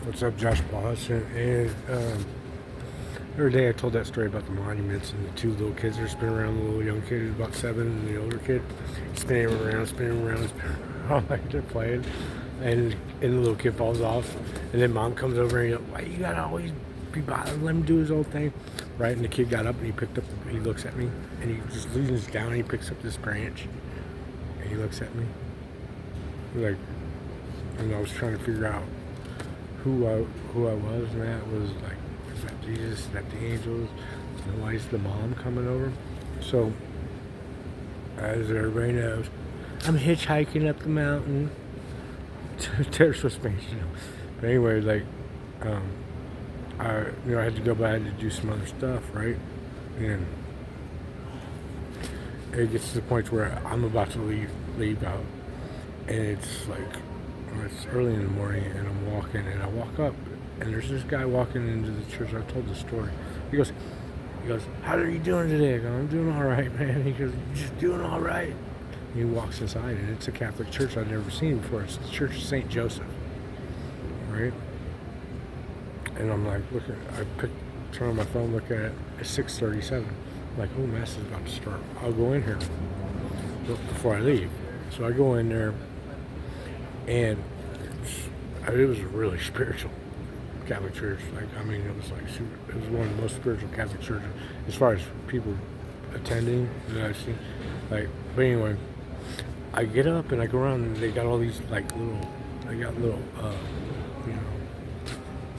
What's up, Josh Boss? And the other day I told that story about the monuments and the two little kids that are spinning around. The little young kid who's about 7, and the older kid spinning around, spinning around, spinning around like they're playing. And the little kid falls off. And then mom comes over and why you gotta always be bothered? Let him do his own thing, right? And the kid got up and he picked up. He looks at me and he just leans down and he picks up this branch and he looks at me like, and I was trying to figure out who I was, and that was like, is that Jesus? Is that the angels? And why is the mom coming over? So, as everybody knows, I'm hitchhiking up the mountain. There's what's Spanish, But anyway, like, I had to go back to do some other stuff, right? And it gets to the point where I'm about to leave out, and it's like, it's early in the morning, and I'm walking, and I walk up, and there's this guy walking into the church. I told the story. He goes, how are you doing today? I go, I'm doing all right, man. He goes, you're just doing all right. And he walks inside, and it's a Catholic church I've never seen before. It's the Church of St. Joseph, right? And I'm like, turn on my phone, look at it. It's 6:37. I'm like, oh, mass is about to start. I'll go in here before I leave. So I go in there, and it was a really spiritual Catholic church. Like, I mean, it was one of the most spiritual Catholic churches as far as people attending that I've seen. Like, but anyway, I get up and I go around, and they got all these like little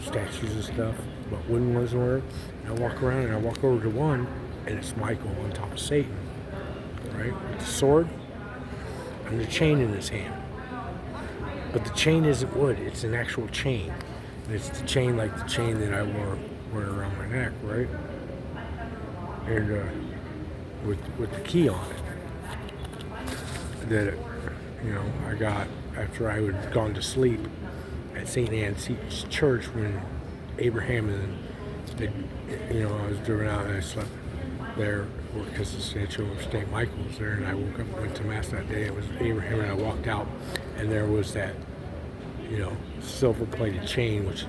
statues and stuff, but wooden ones were. And I walk around and I walk over to one, and it's Michael on top of Satan, right, with the sword and the chain in his hand. But the chain isn't wood; it's an actual chain. And it's the chain like the chain that I wear around my neck, right? And with the key on it that I got after I had gone to sleep at St. Anne's Church when Abraham and I was driven out and I slept there because the statue of St. Michael's there, and I woke up and went to mass that day. It was Abraham, and I walked out, and there was that silver-plated chain which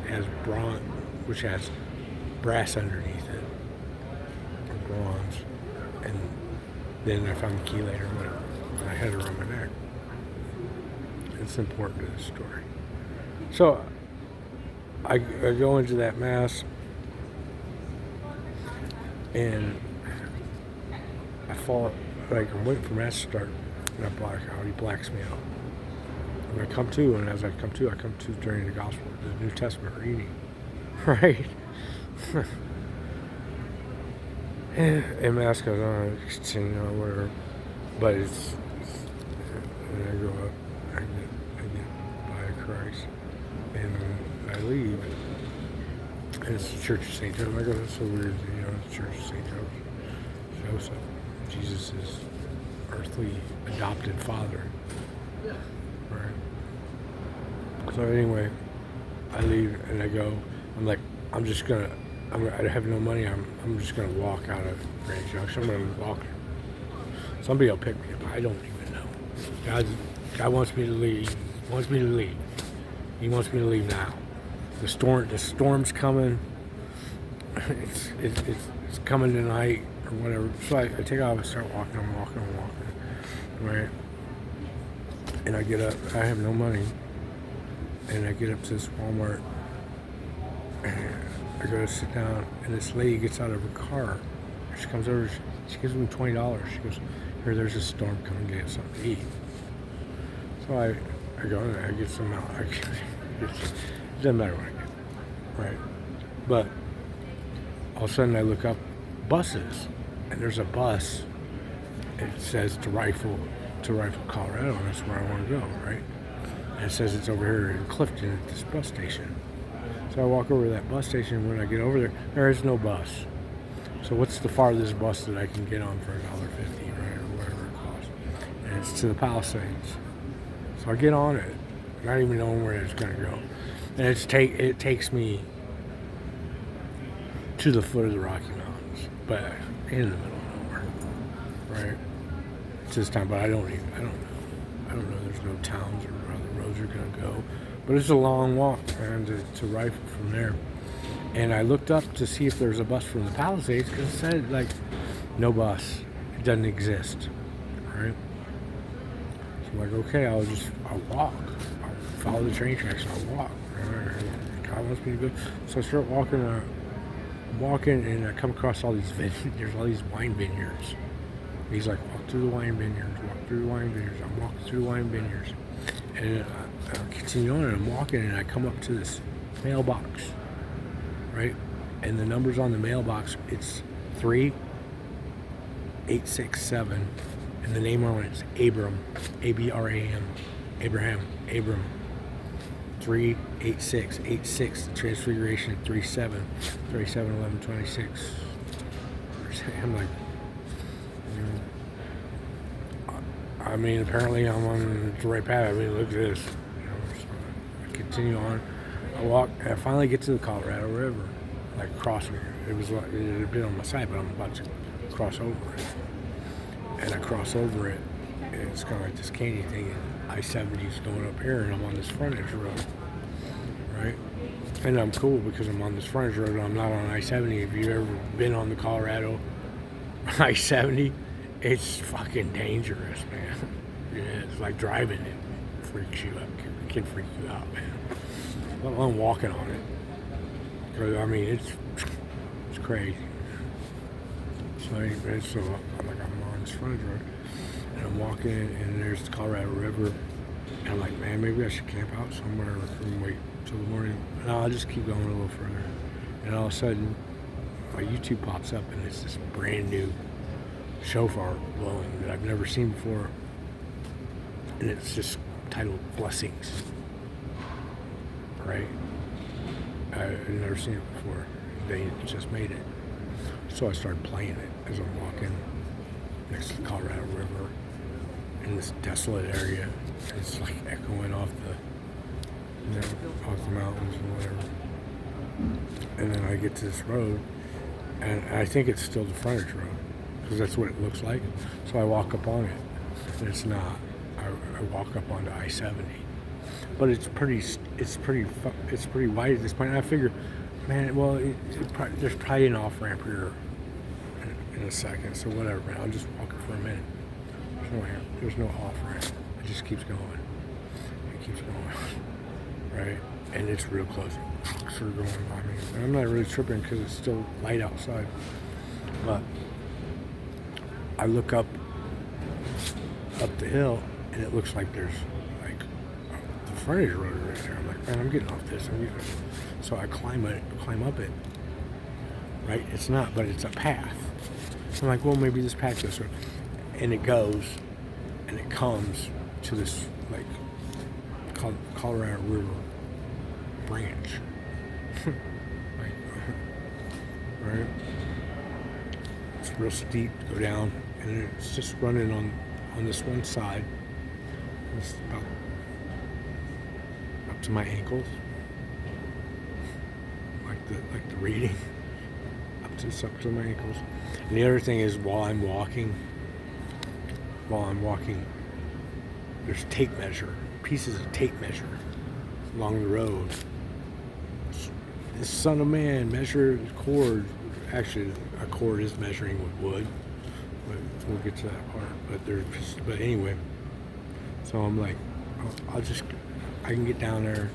has brass underneath it, or bronze, and then I found the key later and I had it around my neck. It's important to the story. So I go into that mass, and I fall, like, I'm waiting for mass to start, and I black out. He blacks me out. And I come to, and as I come to during the gospel, the New Testament reading, right? and mass goes on, whatever. But and I go up, I get by Christ, and I leave, and it's the Church of St. Joseph. I go, that's so weird, the Church of St. Joseph, Jesus' earthly adopted father, right? So anyway, I leave, and I go, I'm like, I have no money, I'm just gonna walk out of Grand Junction. I'm gonna walk. Somebody will pick me up. I don't even know. God wants me to leave. He wants me to leave. He wants me to leave now. The storm's coming. It's coming tonight or whatever. So I take off and start walking. I'm walking, right? And I get up. I have no money, and I get up to this Walmart. And I go to sit down, and this lady gets out of her car. She comes over. She gives me $20. She goes, "Here, there's a storm coming. Get something to eat." So I go and I get some out. It doesn't matter what I get, right? But all of a sudden I look up buses, and there's a bus. It says to Rifle, Colorado, and that's where I want to go, right? And it says it's over here in Clifton at this bus station. So I walk over to that bus station. When I get over there is no bus. So what's the farthest bus that I can get on for $1.50, right, or whatever it costs? And it's to the Palisades. So I get on it, not even knowing where it's going to go. And it takes me to the foot of the Rocky Mountains, but in the middle of nowhere, right? It's this time, but I don't know. There's no towns or where the roads are going to go. But it's a long walk, man, to Rifle from there. And I looked up to see if there's a bus from the Palisades because it said, like, no bus. It doesn't exist. Right? So I'm like, okay, I'll walk. I'll follow the train tracks. I'll walk. God wants me to go. So I start walking, and I come across all these there's all these wine vineyards. He's like, walk through the wine vineyards, walk through the wine vineyards. I'm walking through the wine vineyards. And I continue on, and I'm walking, and I come up to this mailbox, right? And the numbers on the mailbox, it's 3867, and the name on it is Abram, Abram, Abram. 38686, Transfiguration 37, 37, 11, 26. I'm like, I mean, apparently I'm on the right path. I mean, look at this. So I continue on. I walk, and I finally get to the Colorado River, like crossing it. It had been on my side, but I'm about to cross over it. And I cross over it, and it's kind of like this canyon thing, and I-70 is going up here, and I'm on this frontage road, right? And I'm cool because I'm on this frontage road, and I'm not on I-70. If you've ever been on the Colorado I-70, it's fucking dangerous, man. Yeah, it's like driving it freaks you out. It can freak you out, man. Let alone walking on it. Because, I mean, it's crazy. So I'm on this frontage road, and I'm walking, and there's the Colorado River, and I'm like, man, maybe I should camp out somewhere and wait till the morning. No, I'll just keep going a little further. And all of a sudden, my YouTube pops up, and it's this brand new shofar blowing that I've never seen before, and it's just titled Blessings, right? I've never seen it before. They just made it. So I started playing it as I'm walking next to the Colorado River in this desolate area. It's like echoing off the mountains and whatever. And then I get to this road, and I think it's still the frontage road because that's what it looks like. So I walk up on it, and it's not. I walk up onto I-70, but it's pretty wide at this point. And I figure, man, well, there's probably an off ramp here in a second, so whatever, man. I'll just walk it for a minute. There's no off ramp. It just keeps going. It keeps going, right? And it's real close. Trucks are going by me. And I'm not really tripping because it's still light outside. But I look up the hill, and it looks like there's like the frontage road right there. I'm like, man, I'm getting off this. So I climb up it. Right? It's not, but it's a path. I'm like, well, maybe this path goes through. And it goes, and it comes to this like Colorado River branch. Like, right? It's real steep to go down, and it's just running on this one side. It's about up to my ankles, like the reading, up to my ankles. And the other thing is, while I'm walking, there's pieces of tape measure along the road. This son of man measured cord. Actually, a cord is measuring with wood, but we'll get to that part. But anyway, so I'm like, I can get down there,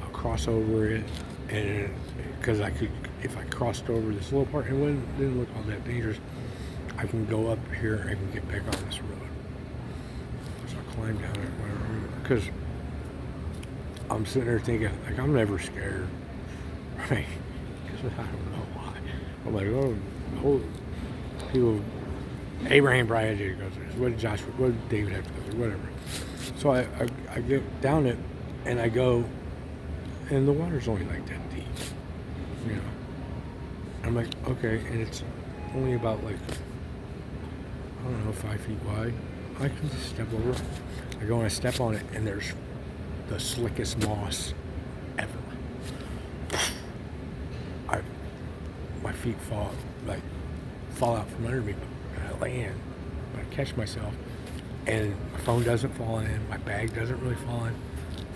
I'll cross over it, and because if I crossed over this little part, it didn't look all that dangerous. I can go up here, I can get back on this road. So I climb down it, whatever, because I'm sitting there thinking, like, I'm never scared, right? Because I don't know why. I'm like, oh, people, Abraham probably had to go through this. What did Joshua, what did David have to go through? Whatever. So I get down it, and I go, and the water's only like that deep, you know. I'm like, okay, and it's only about like, I don't know, 5 feet wide. I can just step over it. I go and I step on it, and there's the slickest moss ever. My feet fall out from under me, and I land. But I catch myself, and my phone doesn't fall in, my bag doesn't really fall in.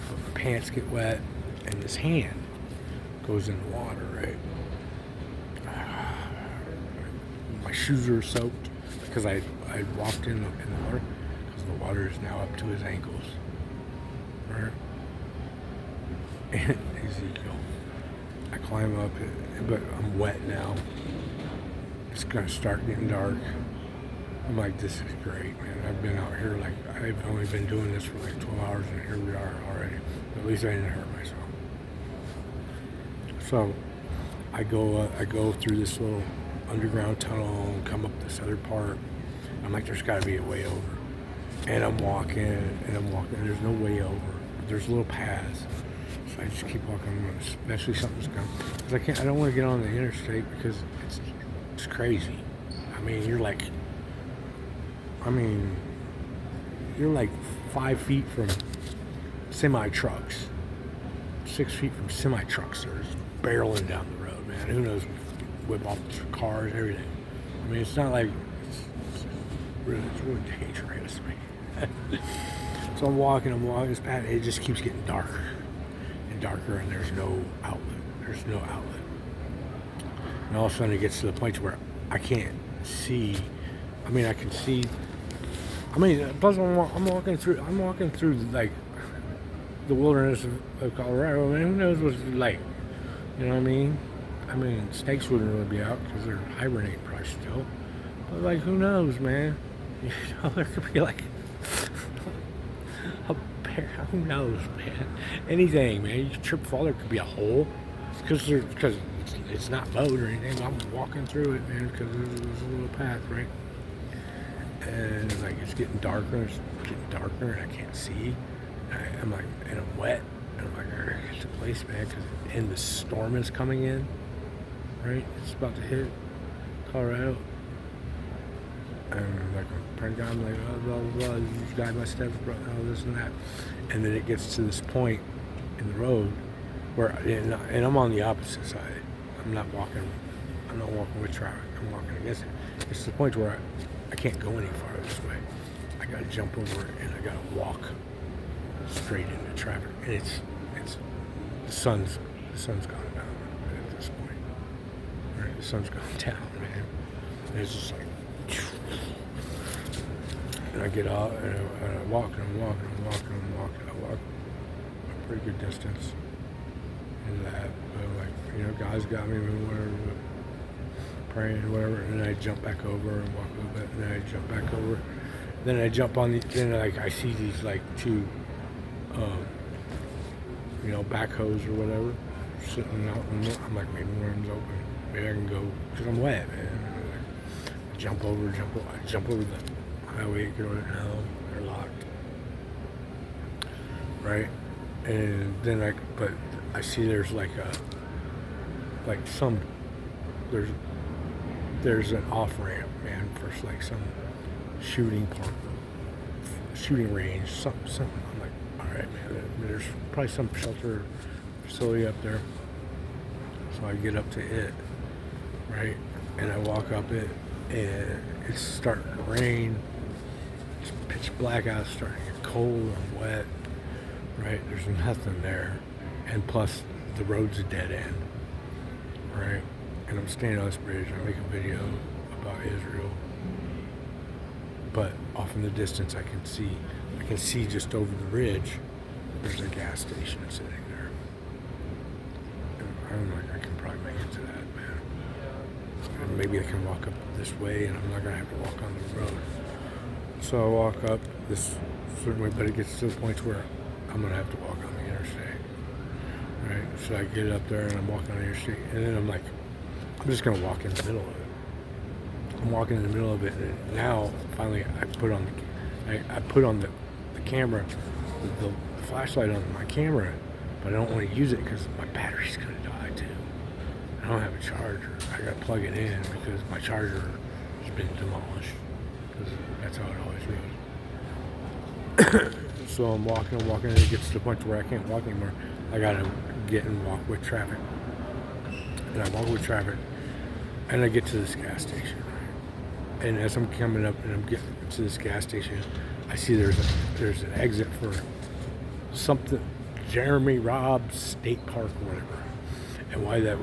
but my pants get wet, and this hand goes in the water, right? My shoes are soaked because I walked in the water, because the water is now up to his ankles, right? And Ezekiel, I climb up, but I'm wet now. It's gonna start getting dark. I'm like, this is great, man. I've been out here, like, I've only been doing this for like 12 hours, and here we are already. At least I didn't hurt myself. So I go through this little underground tunnel and come up this other part. I'm like, there's got to be a way over. And I'm walking, and there's no way over. There's little paths. So I just keep walking, eventually something's coming. Because I don't want to get on the interstate because it's crazy. I mean, you're like 5 feet from semi-trucks. 6 feet from semi-trucks. They're just barreling down the road, man. Who knows? Whip off the cars, everything. I mean, it's not like it's really dangerous, man. So I'm walking this path. It just keeps getting darker and darker, and there's no outlet. And all of a sudden, it gets to the point where I can't see. I mean, I can see. I mean, plus I'm walking through like the wilderness of Colorado. I mean, who knows what's like? You know what I mean? I mean, snakes wouldn't really be out because they're hibernating probably still. But like, who knows, man? You know, there could be like a bear. Who knows, man? Anything, man. You trip, fall. There could be a hole because it's not mowed or anything. I'm walking through it, man, because there's a little path, right? And like it's getting darker, and I can't see. I'm like, and I'm wet, and I'm like, I gotta get to the place, man, and the storm is coming in, right? It's about to hit Colorado, and like I'm praying God, I'm like, oh, blah blah blah, this guy must have this and that, and then it gets to this point in the road where, and I'm on the opposite side. I'm not walking with traffic. I'm walking against it. It's the point where I can't go any farther this way. I gotta jump over it, and I gotta walk straight into traffic. And it's the sun's gone down at this point. Right? The sun's gone down, man. And it's just like, and I get out and I walk and I'm walking. I walk a pretty good distance into that. But like, you know, God's got me, whatever. Praying, whatever, and then I jump back over and walk a little bit, and then I jump back over. Then I jump on then like I see these like two, you know, backhoes or whatever, sitting out, and I'm like, maybe one of them's open. Maybe I can go, because I'm wet, man. I jump over the highway, get over it, no, they're locked. Right? And then but I see there's there's an off-ramp, man, for like some shooting range, something. I'm like, all right, man, there's probably some shelter facility up there. So I get up to it, right, and I walk up it, and it's starting to rain. It's pitch black out, it's starting to get cold, I'm wet, right, there's nothing there, and plus the road's a dead end, right? And I'm standing on this bridge, and I make a video about Israel. But off in the distance, I can see just over the ridge, there's a gas station sitting there. And I'm like, I can probably make it to that, man. And maybe I can walk up this way, and I'm not gonna have to walk on the road. So I walk up this certain way, but it gets to the point where I'm gonna have to walk on the interstate. Right? So I get up there, and I'm walking on the interstate, and then I'm like, I'm just gonna walk in the middle of it. I'm walking in the middle of it, and now finally I put on the camera, the flashlight on my camera, but I don't want to use it because my battery's gonna die too. I don't have a charger. I gotta plug it in because my charger has been demolished. Because that's how it always goes. So I'm walking, and it gets to the point where I can't walk anymore. I gotta get and walk with traffic. And I walk with traffic, and I get to this gas station, right? And as I'm coming up and I'm getting to this gas station, I see there's an exit for something, Jeremy Robb State Park or whatever. And why that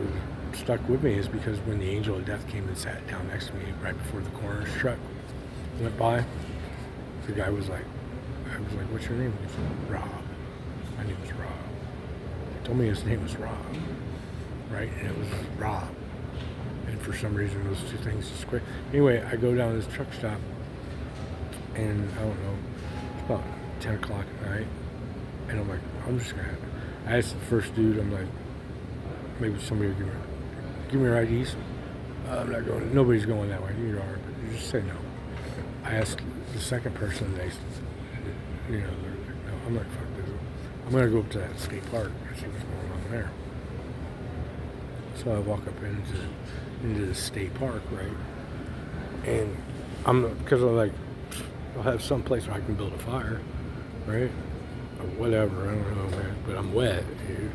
stuck with me is because when the angel of death came and sat down next to me right before the coroner's truck went by, the guy was like, I was like, what's your name? He said, Rob. My name is Rob. He told me his name was Rob, right? And it was Rob. And for some reason, those two things just quit. Anyway, I go down to this truck stop, and I don't know, it's about 10 o'clock at night, and I'm like, I'm just gonna, I asked the first dude, I'm like, maybe somebody will give me your IDs. I'm not going, nobody's going that way, you are, but you just say no. I asked the second person, they, they're like, no, I'm like, fuck this. I'm gonna go up to that state park and see what's going on there. So I walk up into the state park, right? And because I'm like, I'll have some place where I can build a fire, right? Or whatever, I don't know, man. But I'm wet, dude.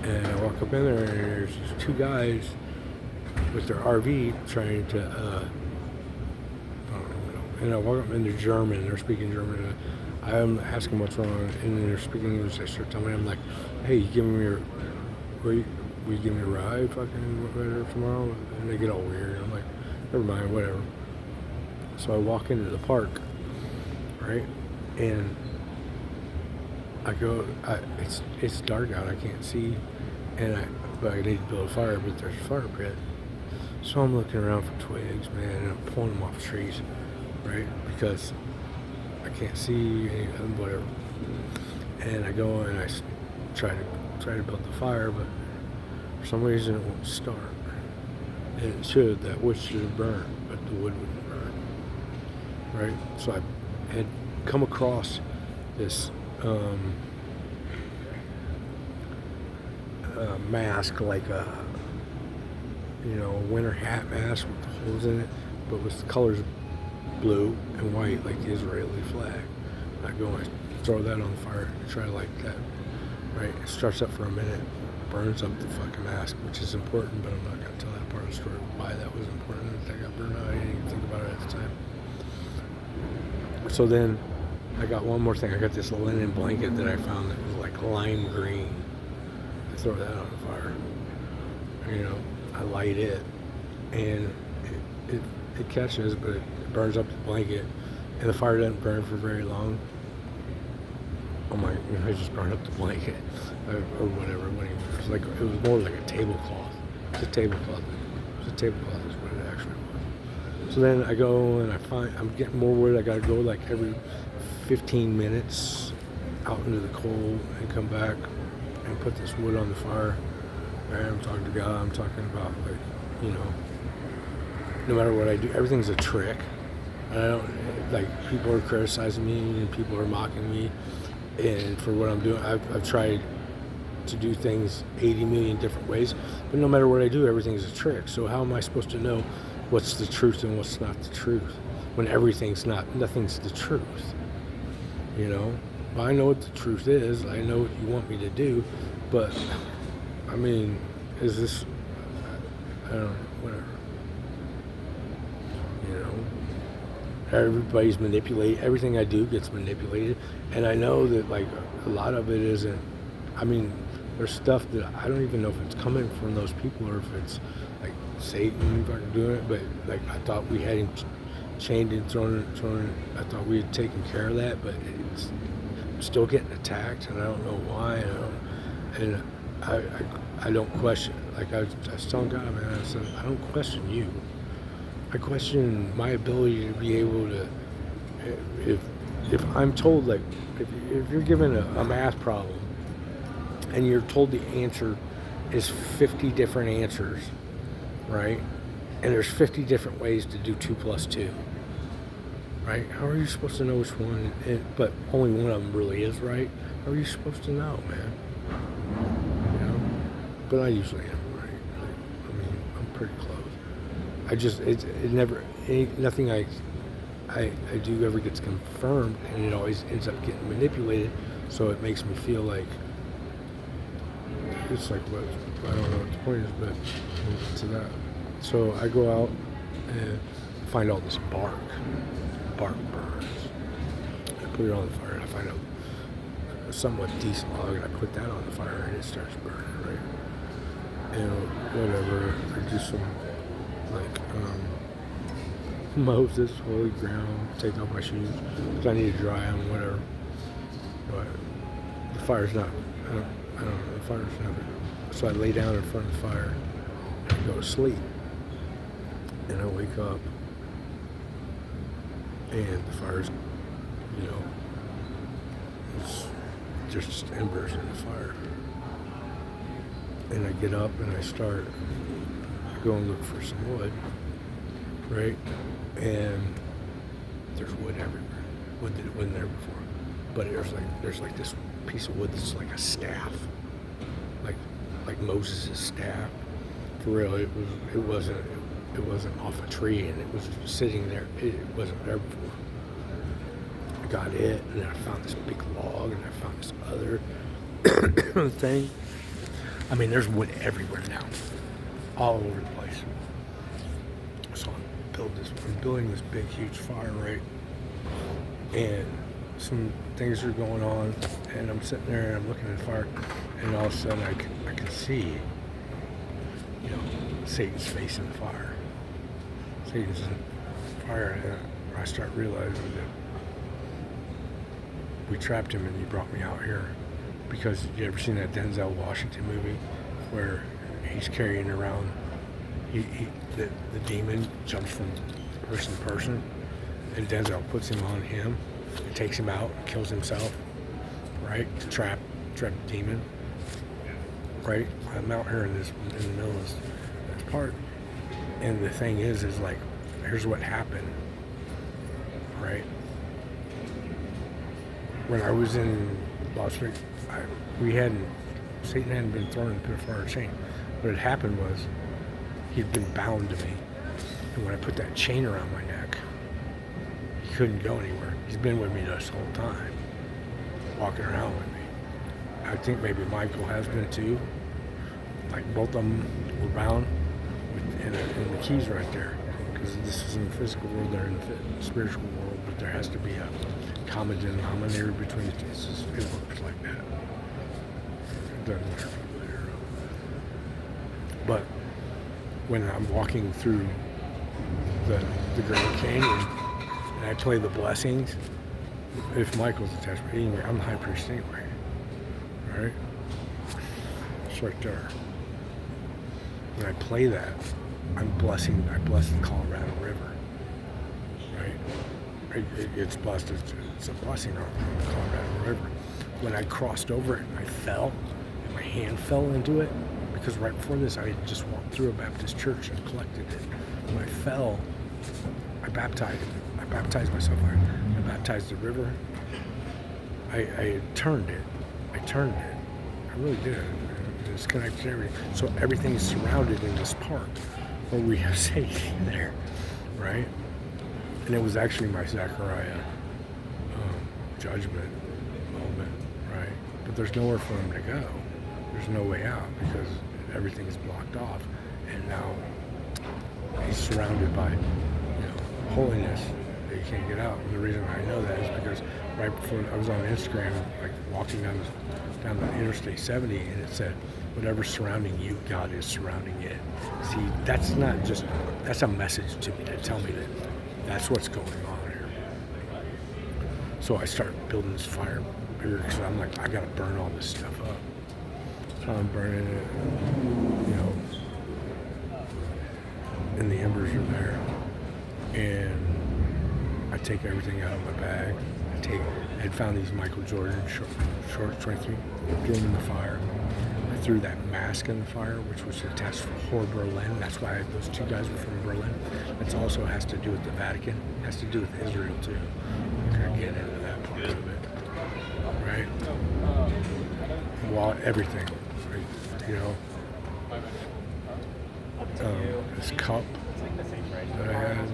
And I walk up in there, and there's these two guys with their RV trying to, I don't know. And I walk up in, they're German, they're speaking German. And I'm asking what's wrong, and then they're speaking English. They start telling me, I'm like, hey, you give me your, will you give me a ride, fucking whatever, tomorrow? And they get all weird. I'm like, never mind, whatever. So I walk into the park, right? And I go, it's dark out, I can't see, but I need to build a fire, but there's a fire pit. So I'm looking around for twigs, man, and I'm pulling them off trees, right? Because I can't see anything, whatever. And I go and I try to build the fire, but for some reason it won't start. And it should, that wood should have burned, but the wood wouldn't burn, right? So I had come across this mask, like a winter hat mask with the holes in it, but with the colors blue and white, like the Israeli flag. I go and I throw that on the fire and try to light that, right? It starts up for a minute, burns up the fucking mask, which is important, but I'm not going to tell that part of the story why that was important. That got burned out. I didn't even think about it at the time. So then I got one more thing. I got this linen blanket that I found that was like lime green. I throw that on the fire. I light it, and it catches, but it burns up the blanket, and the fire doesn't burn for very long. Oh my! I just burned up the blanket, or whatever. It was more like a tablecloth. It's a tablecloth. It's a tablecloth is what it actually was. So then I go and I'm getting more wood. I got to go like every 15 minutes out into the cold and come back and put this wood on the fire. And I'm talking to God. I'm talking about no matter what I do, everything's a trick. And I don't people are criticizing me and people are mocking me, and for what I'm doing, I've tried to do things 80 million different ways, but no matter what I do, everything's a trick. So how am I supposed to know what's the truth and what's not the truth when nothing's the truth? I know what the truth is. I know what you want me to do, but I mean, is this, I don't know, whatever. Everybody's manipulated. Everything I do gets manipulated. And I know that, a lot of it isn't, there's stuff that I don't even know if it's coming from those people or if it's, Satan fucking doing it. But, I thought we had him chained and thrown. I thought we had taken care of that, but it's still getting attacked, and I don't know why. I don't question. I was telling God, man, I said, I don't question you. I question my ability to be able to, if I'm told, if you're given a math problem and you're told the answer is 50 different answers, right? And there's 50 different ways to do 2 plus 2, right? How are you supposed to know which one, but only one of them really is right? How are you supposed to know, man? But I usually am right. I'm pretty close. Nothing I do ever gets confirmed, and it always ends up getting manipulated, so it makes me feel like it's what, I don't know what the point is, but to that. So I go out and find all this bark burns. I put it on the fire, and I find out somewhat decent log, and I put that on the fire, and it starts burning, right? And whatever, I do some like Moses, holy ground, take off my shoes because I need to dry them, whatever. But the fire's not. I don't know. The fire's never. So I lay down in front of the fire and I go to sleep, and I wake up, and the fire's, there's just embers in the fire. And I get up and I go and look for some wood, right? And there's wood everywhere. Wood that wasn't there before. But there's like this piece of wood that's like a staff. Like Moses' staff. For real, it wasn't off a tree, and it was sitting there. It wasn't there before. I got it, and then I found this big log, and I found this other thing. I mean, there's wood everywhere now, all over the place. So I'm building this big, huge fire, right? And some things are going on, and I'm sitting there and I'm looking at the fire, and all of a sudden I can see, Satan's face in the fire. Satan's in the fire, and I start realizing that we trapped him, and he brought me out here. Because you ever seen that Denzel Washington movie where he's carrying around, the demon jumps from person to person, and Denzel puts him on him and takes him out and kills himself, right? To trap the demon, right? I'm out here in the middle of this part, and the thing is like, here's what happened, right? When I was in Las Vegas, Satan hadn't been thrown in the pit of fire and chain. What had happened was he'd been bound to me. And when I put that chain around my neck, he couldn't go anywhere. He's been with me this whole time, walking around with me. I think maybe Michael has been too. Like both of them were bound, and the key's right there. Because this is in the physical world, they're in the spiritual world, but there has to be a common denominator between the two. It works like that. It doesn't matter later. But when I'm walking through the Grand Canyon and I play the blessings, if Michael's attached, anyway, I'm the high priest anyway. Alright? It's right there. When I play that, I bless the Colorado River. Right? It's blessed. It's a blessing on the Colorado River. When I crossed over it and I fell, and my hand fell into it, because right before this I had just walked through a Baptist church and collected it. When I fell, I baptized myself. I baptized the river. I turned it. I really did. It's connected to everything. So everything is surrounded in this park where we have Satan there, right? And it was actually my Zechariah judgment moment, right? But there's nowhere for him to go. There's no way out because everything is blocked off. And now he's surrounded by, holiness that you can't get out. And the reason I know that is because right before I was on Instagram, like walking down the Interstate 70, and it said, whatever's surrounding you, God is surrounding it. See, that's a message to me to tell me that that's what's going on here. So I start building this fire bigger because I'm like, I gotta burn all this stuff up. So I'm burning it, and the embers are there. And I take everything out of my bag. I had found these Michael Jordan shorts 23, threw them in the fire. I threw that mask in the fire, which was attached for Berlin. That's why those two guys were from Berlin. It also has to do with the Vatican. It has to do with Israel too. We're gonna get into that part of it, right? Well, everything, right? This cup that I had,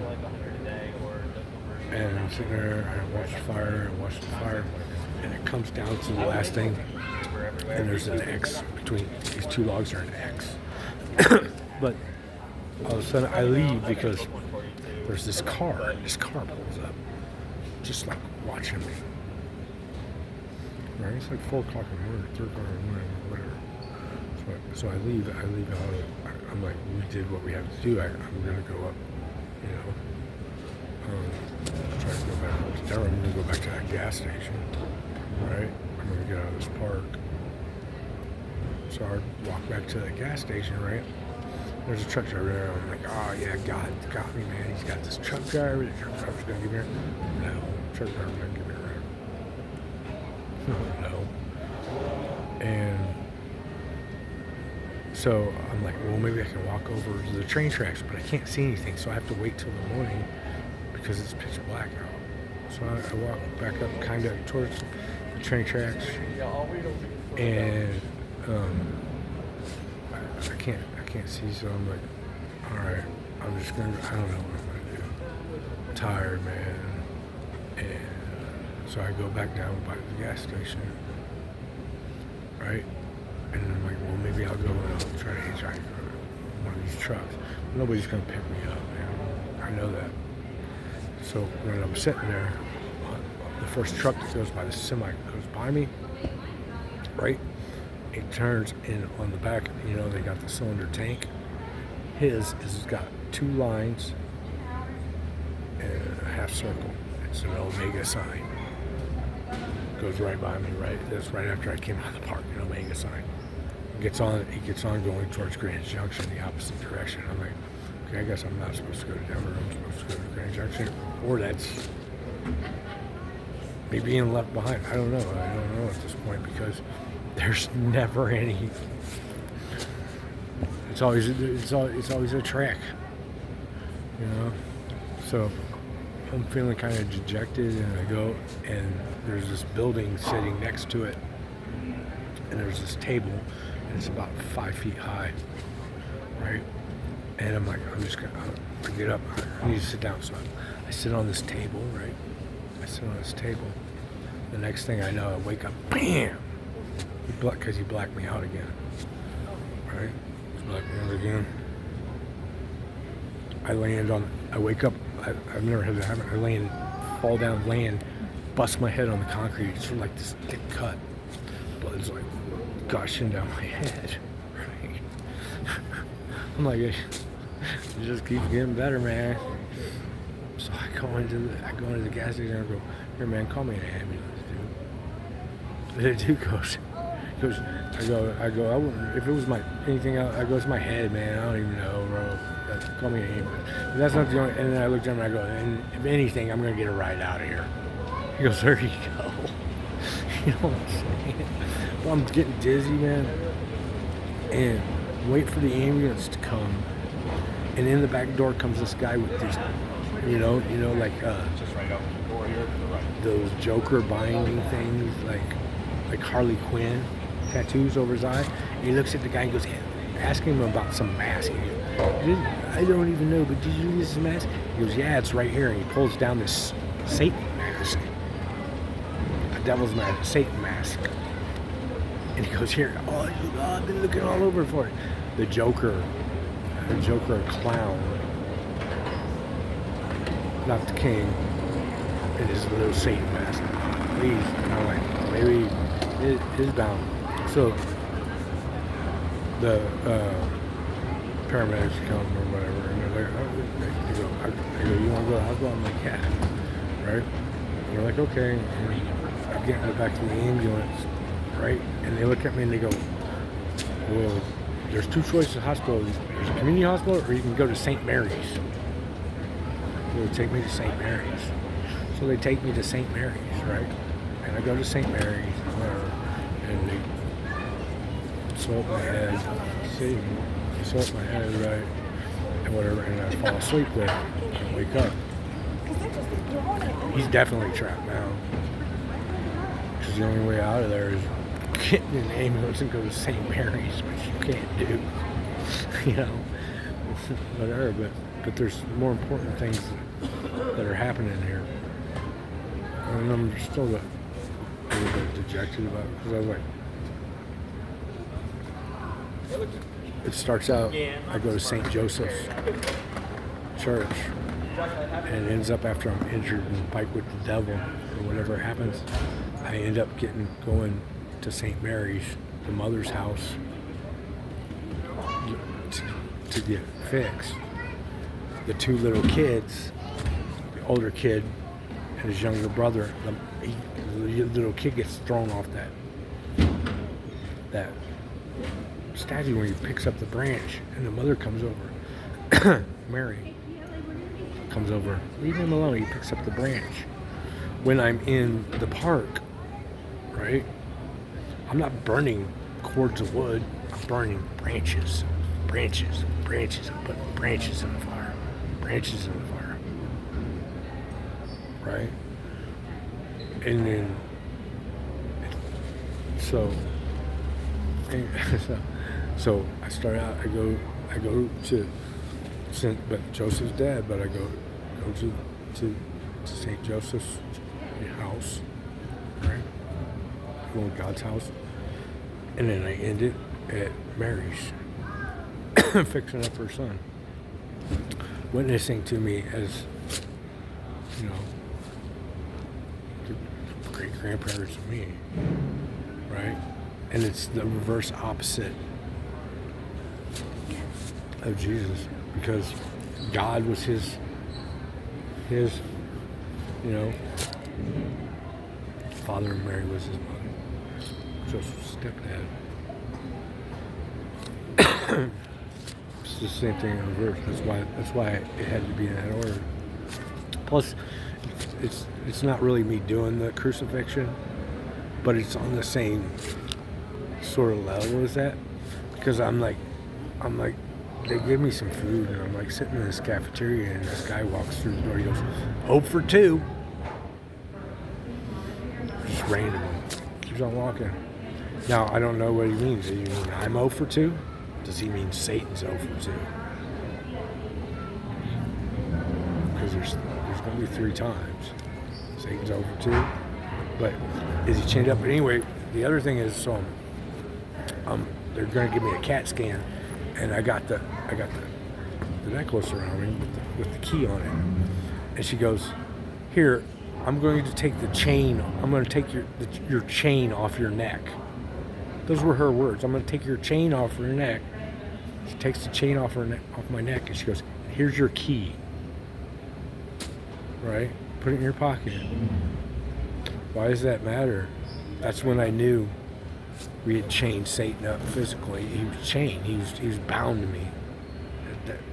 and I'm sitting there. I watch the fire, and it comes down to the last thing. And there's an X between these two logs, are an X. But all of a sudden I leave because there's this car. This car pulls up, just like watching me. Right? It's like 4 o'clock in the morning, 3 o'clock in the morning, whatever. So I leave out. I'm like, we did what we have to do. I'm gonna go up, you know. Try to go back up to Denver. I'm gonna go back to that gas station, right? I'm gonna get out of this park. So I walk back to the gas station, right? There's a truck driver there. I'm like, oh yeah, God got me, man. He's got this truck driver. The truck driver's gonna give me a ride. No, truck driver's gonna give me a ride. No. And so I'm like, well, maybe I can walk over to the train tracks, but I can't see anything, so I have to wait till the morning because it's pitch black out. So I walk back up kind of towards the train tracks, and I can't see, so I'm like, all right, I'm just gonna, I don't know what I'm gonna do. I'm tired, man. And so I go back down by the gas station, right? And I'm like, well, maybe I'll go and I'll try to hitchhike one of these trucks. Nobody's gonna pick me up, man. I know that. So when I'm sitting there, the first truck that goes by, the semi goes by me, right? It turns in on the back, you know, they got the cylinder tank. His has got 2 lines and a half circle. It's an Omega sign. Goes right by me, right? That's right after I came out of the park, an Omega sign. He gets on going towards Grand Junction, the opposite direction. I'm like, okay, I guess I'm not supposed to go to Denver. I'm supposed to go to Grand Junction. Or that's me being left behind. I don't know. I don't know at this point because there's never any. It's always a track, you know. So I'm feeling kind of dejected, and I go, and there's this building sitting next to it, and there's this table, and it's about 5 feet high, right? And I'm like, I get up, I need to sit down. So I sit on this table, right? I sit on this table. The next thing I know, I wake up, bam! Because he blacked me out again, right? He blacked me out again. I wake up, I've never had that happen. I fall down, bust my head on the concrete. It's sort of like this thick cut. Blood's like gushing down my head, right? I'm like, it just keeps getting better, man. So I go into the gas station and I go, here, man, call me an ambulance, dude. The dude goes, I go, I wouldn't, if it was anything else, I go, it's my head, man, I don't even know, bro. Call me an ambulance. But that's not the only, and then I looked at him and I go, and if anything, I'm going to get a ride out of here. He goes, there you go. You know what I'm saying? Well, I'm getting dizzy, man, and wait for the ambulance to come, and in the back door comes this guy with these, you know, like just right out the door here to the right. Those Joker binding things, like Harley Quinn tattoos over his eye. And he looks at the guy and goes, asking him about some mask. He goes, I don't even know, but did you use this mask? He goes, yeah, it's right here. And he pulls down this Satan mask, a devil's mask, a Satan mask. And he goes, here, oh, I've been looking all over for it. The Joker clown, not the king. It is a little Satan mask. Please, and I'm like, maybe it is bound. So the paramedics come or whatever, and they're like, they go, you want to go to the hospital? I'm like, yeah, right? And they're like, okay. And I'm getting back to the ambulance, right? And they look at me and they go, well, there's 2 choices of hospital. There's a community hospital, or you can go to St. Mary's. They would take me to St. Mary's. So they take me to St. Mary's, right? And I go to St. Mary's, whatever, and they sew up my head, see, they sew up my head, right, and whatever, and I fall asleep there and wake up. He's definitely trapped now. Because the only way out of there is get in an ambulance and go to St. Mary's, which you can't do, you know, whatever, but there's more important things that are happening here. And I'm still a little bit dejected about it, because I was like, it starts out, I go to St. Joseph's Church, and it ends up after I'm injured and fight with the devil, or whatever happens, I I end up going to St. Mary's, the mother's house, to get fixed. The two little kids, the older kid and his younger brother, the little kid gets thrown off that statue when he picks up the branch, and the mother comes over. Mary comes over. Leave him alone. He picks up the branch. When I'm in the park, right, I'm not burning cords of wood. I'm burning branches. I'm putting branches in the fire. Right? And then, so I start out, I go to but Joseph's dead, but I go to St. Joseph's house, right? Go to God's house. And then I end it at Mary's, fixing up her son. Witnessing to me as, you know, the great-grandparents of me, right? And it's the reverse opposite of Jesus, because God was his, you know, father, and Mary was his mother. Joseph's stepdad. It's the same thing in reverse. That's why it had to be in that order. Plus, it's not really me doing the crucifixion, but it's on the same sort of level as that, because I'm like, they give me some food, and I'm like sitting in this cafeteria, and this guy walks through the door. He goes, "Hope for two." Just random. Keeps on walking. Now, I don't know what he means. Does he mean I'm 0 for 2? Does he mean Satan's 0 for 2? Because there's going to be 3 times. Satan's 0 for 2. But is he chained up? But anyway, the other thing is, so they're going to give me a CAT scan, and I got the necklace around me with the key on it. And she goes, "Here, I'm going to take the chain. I'm going to take your chain off your neck." Those were her words. "I'm going to take your chain off your neck." She takes the chain off my neck, and she goes, "Here's your key. Right? Put it in your pocket." Why does that matter? That's when I knew we had chained Satan up physically. He was chained. He was bound to me.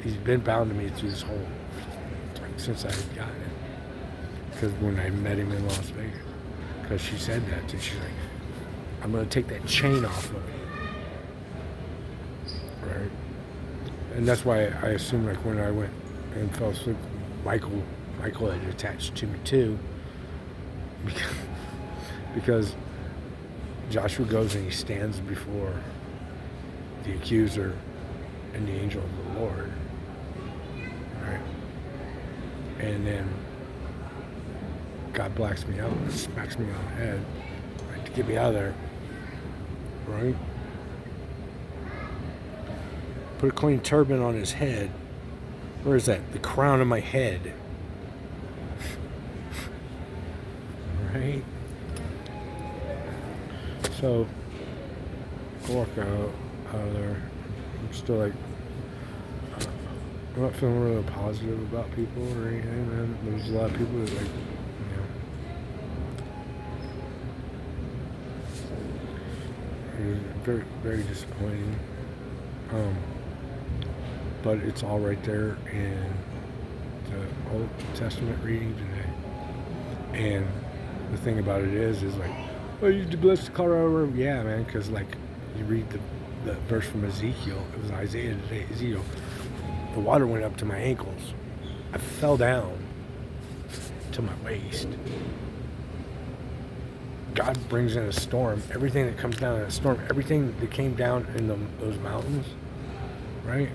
He's been bound to me through this whole, since I had gotten it. Because when I met him in Las Vegas, because she said that, and she's like, "I'm going to take that chain off of you." Right? And that's why I assumed, like, when I went and fell asleep, Michael had attached to me too, because Joshua goes and he stands before the accuser and the angel of the Lord, right? And then God blacks me out and smacks me on the head, right, to get me out of there, right? Put a clean turban on his head. Where is that? The crown of my head. Right? So, I walk out of there. I'm still like, I'm not feeling really positive about people or anything, man. There's a lot of people that, like, it was very, very disappointing. But it's all right there in the Old Testament reading today. And the thing about it is like, "Oh, you blessed the Colorado River." Yeah, man, because, like, you read the verse from Ezekiel. It was Isaiah today. Ezekiel. The water went up to my ankles. I fell down to my waist. God brings in a storm. Everything that comes down in a storm, everything that came down in those mountains, right,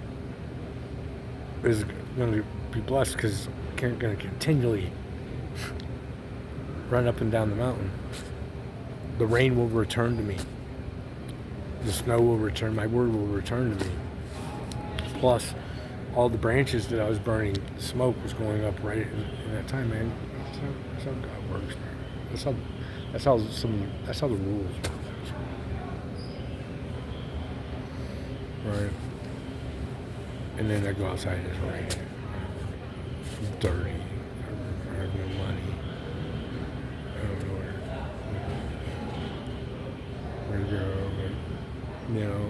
is going to be blessed, because it's going to continually run up and down the mountain. The rain will return to me. The snow will return. My word will return to me. Plus, all the branches that I was burning, the smoke was going up right in that time, man. That's how God works, man. That's how the rules work. Right. And then I go outside and it's raining. I'm dirty. I have no money. I don't know where to go. But, you know,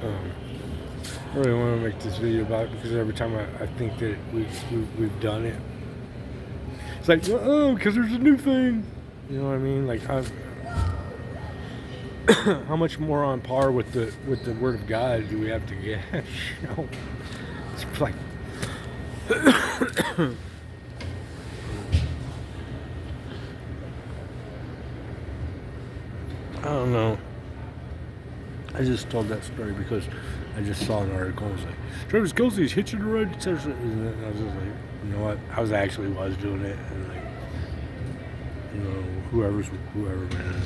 I really want to make this video about it because every time I think that we've done it, it's like, oh, because there's a new thing. You know what I mean? Like, how much more on par with the Word of God do we have to get? You know, it's like, I don't know. I just told that story because I just saw an article. It was like, Travis Kelce's hitching a ride to Texas. And I was just like, you know what? I was doing it. And like, you know, whoever, man.